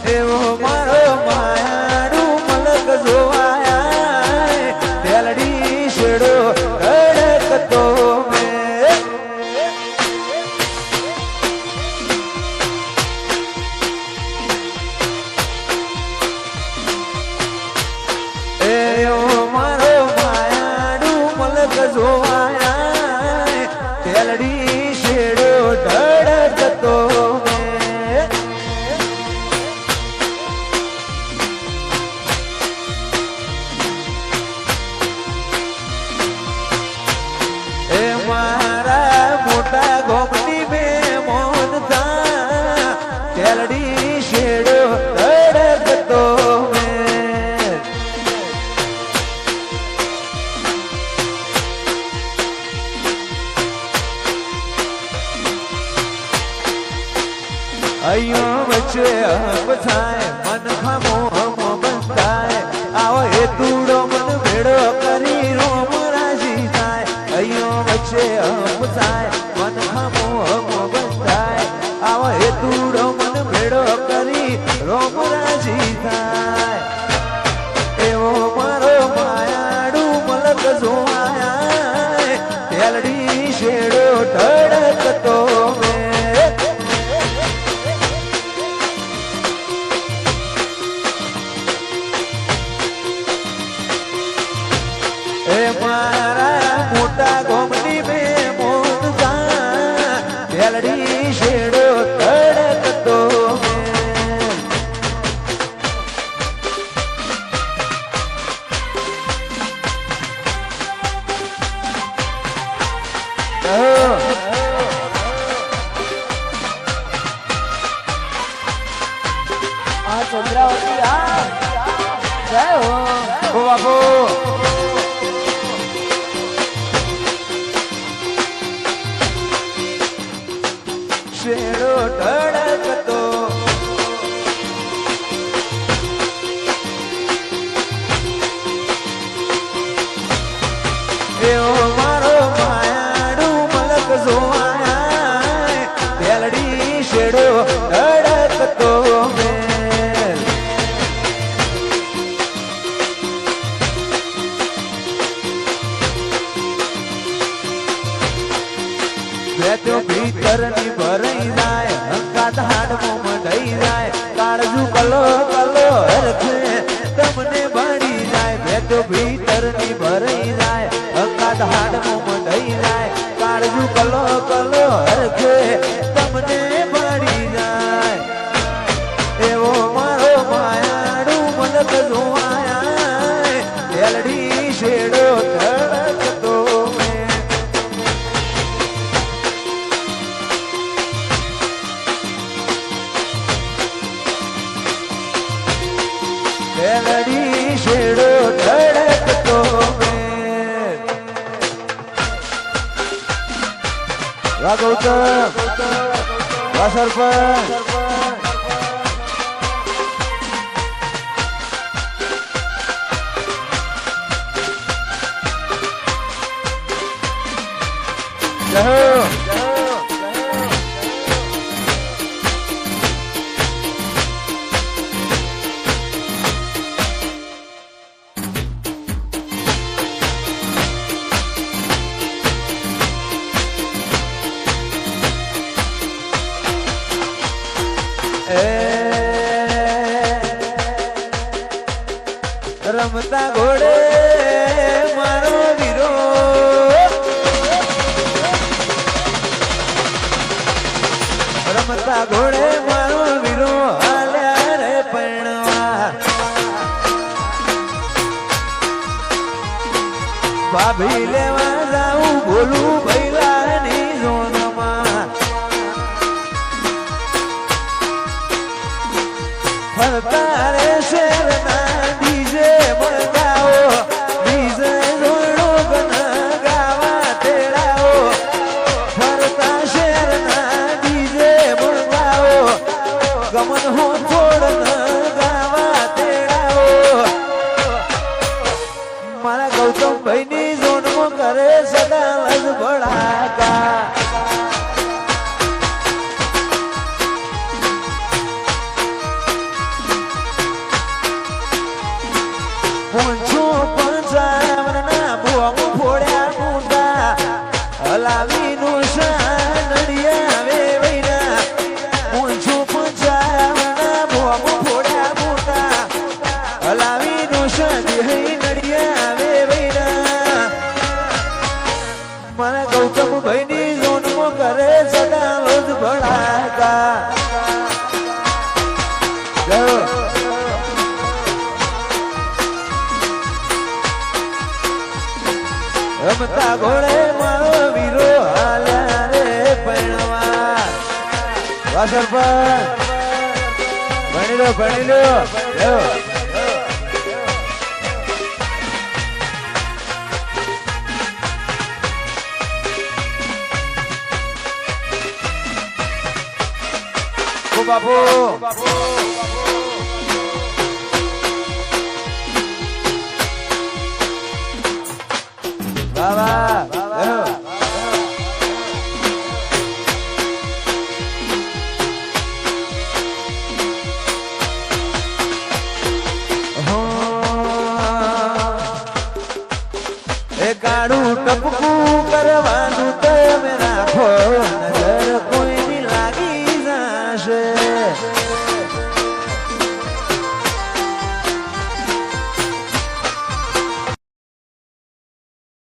એવો મારો માયાડું મલક જોવાયા તેલડી શેડો રડકતો એવો મારો માયાડું મલક જોવાયા તેલડી શેડો ઢળકતો એ મારા મોટા ગોમની મેં મોન થા તેલડી શેડો ઢળકતો અયો વચ્ચે હબ થાય મન ખામો હમ બંધાય આવો એ તુડો મન ભેડો કરી રોમ રાજી થાય અયો વચ્ચે હબ થાય મન ખામો હમ બંધાય આવો એ તુડો મન ભેડો કરી રોમ રાજી થાય એવો મારો માયાડું મલક જોવાયા તેલડી શેડો ઢળકતો એ મારા મોટા ગોમની મેં મોન થા તેલડી શેડો ધડકતો આ ચંદ્રાવતી આ જય હો બાપુ શેડો ઢળકતો એવો મારો માયાડું મલક જોવાયા તેલડી શેડો ઢળકતો ભીતરની ભરાઈ જાય હંકાત હાડમાં મંડાઈ જાય કાળજુ કલો કલો હરખે તમને બળી જાય ભેટ ભીતરની ભરાઈ જાય હંકાત હાડમાં મંડાઈ જાય કાળજુ કલો કલો હરખે તમને બળી જાય એવો મારો માયાડું મલક જોવાયા તેલડી શેડો ધડકતો તેલડી શેડો ધડકતો વાહ ગૌતમ વાહ સરપંચ રમતા ઘોડે મારો વીરો રમતા ઘોડે મારો વીરો હાલ્યા રે પરણવા ભાભી લેવા જાઉં બોલું ભૈલાની ઝોનમાં ફરતા રે શેરના ડીજે બળગાવો ડીજે જોડો ગન ગાવા તેડાવો ફરતા શેરના ડીજે બળગાવો ગમન હો છોડ ગાવા તેડાવો મારા ગૌતમ ભાઈની ઝોનમાં કરે સદા લજ ભળા લાવીનું નડિયા આવે વૈરા ઊંચું પંચાવના બોમ ફોડ્યા મોટા લાવીનું નડિયા આવે વૈરા મારા ગૌતમ ભાઈની જોનમાં કરે સદા રોજ ભડાકા રમતા ઘોડે મારો વીરો હાલ્યા રે પૈણવા વાસર પર ભણી લો બાપુ બાબા